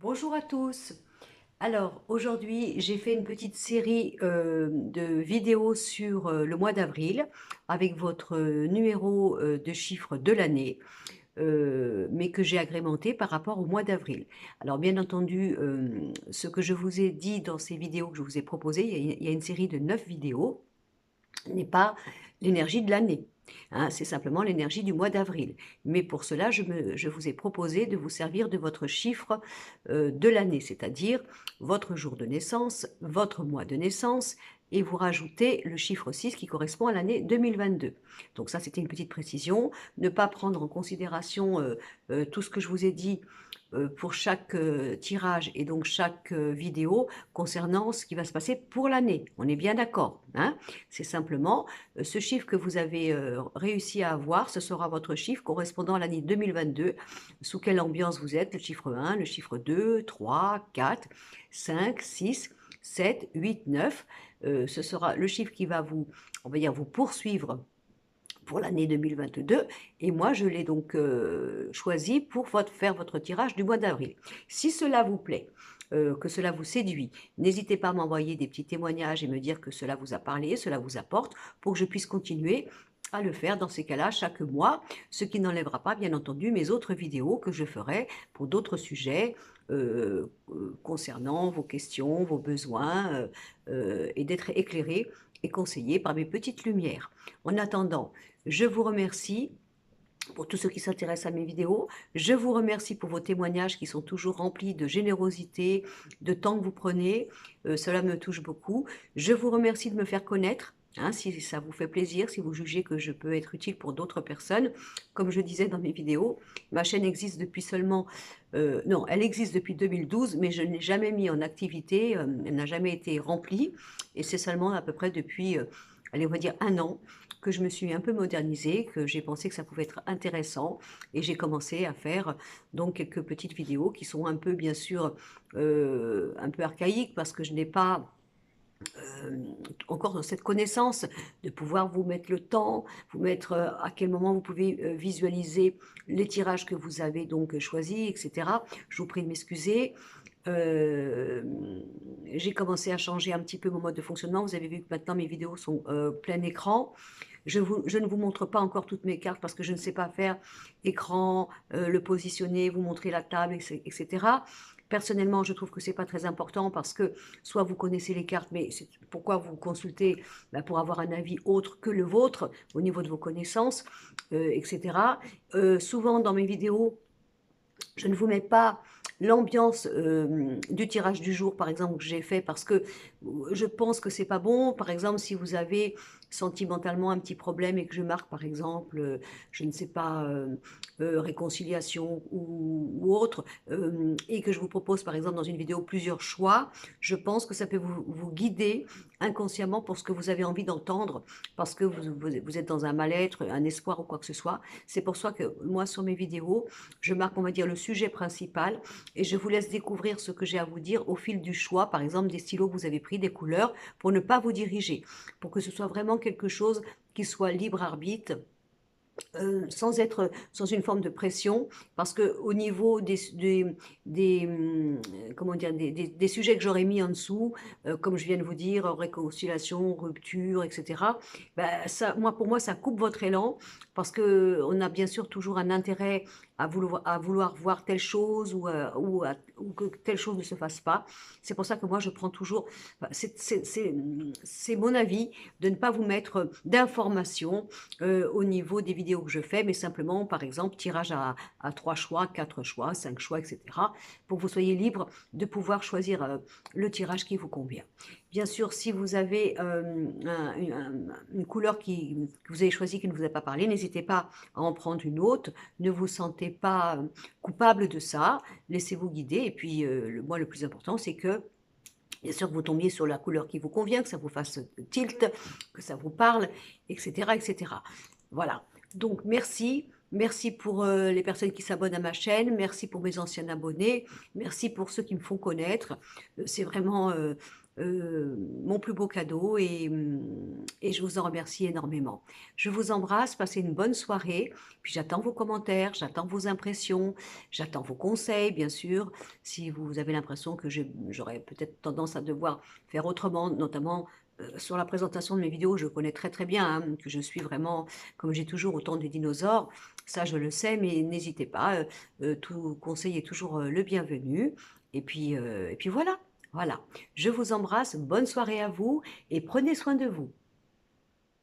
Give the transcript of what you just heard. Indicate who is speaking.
Speaker 1: Bonjour à tous. Alors aujourd'hui, j'ai fait une petite série de vidéos sur le mois d'avril avec votre numéro de chiffre de l'année, mais que j'ai agrémenté par rapport au mois d'avril. Alors bien entendu, ce que je vous ai dit dans ces vidéos que je vous ai proposées, il y a une série de 9 vidéos, n'est pas l'énergie de l'année, hein, c'est simplement l'énergie du mois d'avril. Mais pour cela, je vous ai proposé de vous servir de votre chiffre de l'année, c'est-à-dire votre jour de naissance, votre mois de naissance, et vous rajoutez le chiffre 6 qui correspond à l'année 2022. Donc ça, c'était une petite précision. Ne pas prendre en considération tout ce que je vous ai dit pour chaque tirage et donc chaque vidéo concernant ce qui va se passer pour l'année. On est bien d'accord, hein? C'est simplement ce chiffre que vous avez réussi à avoir, ce sera votre chiffre correspondant à l'année 2022. Sous quelle ambiance vous êtes? Le chiffre 1, le chiffre 2, 3, 4, 5, 6, 7, 8, 9. Ce sera le chiffre qui va vous, on va dire, vous poursuivre pour l'année 2022 et moi je l'ai donc choisi pour faire votre tirage du mois d'avril. Si cela vous plaît, que cela vous séduit, n'hésitez pas à m'envoyer des petits témoignages et me dire que cela vous a parlé, cela vous apporte, pour que je puisse continuer à le faire dans ces cas-là chaque mois, ce qui n'enlèvera pas bien entendu mes autres vidéos que je ferai pour d'autres sujets concernant vos questions, vos besoins et d'être éclairé et conseillé par mes petites lumières. En attendant, je vous remercie pour tous ceux qui s'intéressent à mes vidéos. Je vous remercie pour vos témoignages qui sont toujours remplis de générosité, de temps que vous prenez. Cela me touche beaucoup. Je vous remercie de me faire connaître. Hein, si ça vous fait plaisir, si vous jugez que je peux être utile pour d'autres personnes. Comme je disais dans mes vidéos, ma chaîne existe depuis seulement... non, elle existe depuis 2012, mais je ne l'ai jamais mis en activité. Elle n'a jamais été remplie. Et c'est seulement à peu près depuis, allez, on va dire 1 an, que je me suis un peu modernisée, que j'ai pensé que ça pouvait être intéressant et j'ai commencé à faire donc quelques petites vidéos qui sont un peu bien sûr un peu archaïques parce que je n'ai pas encore dans cette connaissance de pouvoir vous mettre le temps, vous mettre à quel moment vous pouvez visualiser les tirages que vous avez donc choisis, etc. Je vous prie de m'excuser. Euh, j'ai commencé à changer un petit peu mon mode de fonctionnement. Vous avez vu que maintenant mes vidéos sont plein écran. Je ne vous montre pas encore toutes mes cartes parce que je ne sais pas faire écran, le positionner, vous montrer la table, etc. Personnellement, je trouve que c'est pas très important parce que soit vous connaissez les cartes, mais pourquoi vous consultez? Ben, pour avoir un avis autre que le vôtre au niveau de vos connaissances, etc. Souvent dans mes vidéos, je ne vous mets pas l'ambiance du tirage du jour, par exemple, que j'ai fait parce que je pense que c'est pas bon. Par exemple, si vous avez sentimentalement un petit problème et que je marque, par exemple, je ne sais pas, réconciliation ou autre, et que je vous propose, par exemple, dans une vidéo plusieurs choix, je pense que ça peut vous guider inconsciemment pour ce que vous avez envie d'entendre parce que vous êtes dans un mal-être, un espoir ou quoi que ce soit. C'est pour ça que moi, sur mes vidéos, je marque, on va dire, le sujet principal et je vous laisse découvrir ce que j'ai à vous dire au fil du choix, par exemple, des stylos que vous avez pris, des couleurs, pour ne pas vous diriger, pour que ce soit vraiment quelque chose qui soit libre arbitre, sans être sans une forme de pression, parce que au niveau comment dire, des sujets que j'aurais mis en dessous, comme je viens de vous dire, réconciliation, rupture, etc. Ben, ça, pour moi, ça coupe votre élan, parce que on a bien sûr toujours un intérêt à vouloir voir telle chose ou que telle chose ne se fasse pas. C'est pour ça que moi, je prends toujours, c'est mon avis de ne pas vous mettre d'informations au niveau des vidéos que je fais, mais simplement, par exemple, tirage à 3 choix, 4 choix, 5 choix, etc. pour que vous soyez libre de pouvoir choisir le tirage qui vous convient. Bien sûr, si vous avez une couleur que vous avez choisie qui ne vous a pas parlé, n'hésitez pas à en prendre une autre. Ne vous sentez pas coupable de ça. Laissez-vous guider. Et puis, moi, le plus important, c'est que bien sûr que vous tombiez sur la couleur qui vous convient, que ça vous fasse tilt, que ça vous parle, etc., etc. Voilà. Donc, merci. Merci pour les personnes qui s'abonnent à ma chaîne. Merci pour mes anciens abonnés. Merci pour ceux qui me font connaître. C'est vraiment mon plus beau cadeau et je vous en remercie énormément. Je vous embrasse, passez une bonne soirée, puis j'attends vos commentaires, j'attends vos impressions, j'attends vos conseils, bien sûr. Si vous avez l'impression que j'aurais peut-être tendance à devoir faire autrement, notamment sur la présentation de mes vidéos, je connais très très bien hein, que je suis vraiment, comme j'ai toujours, au temps des dinosaures. Ça, je le sais, mais n'hésitez pas, tout conseil est toujours le bienvenu. Et puis voilà, voilà. Je vous embrasse, bonne soirée à vous et prenez soin de vous.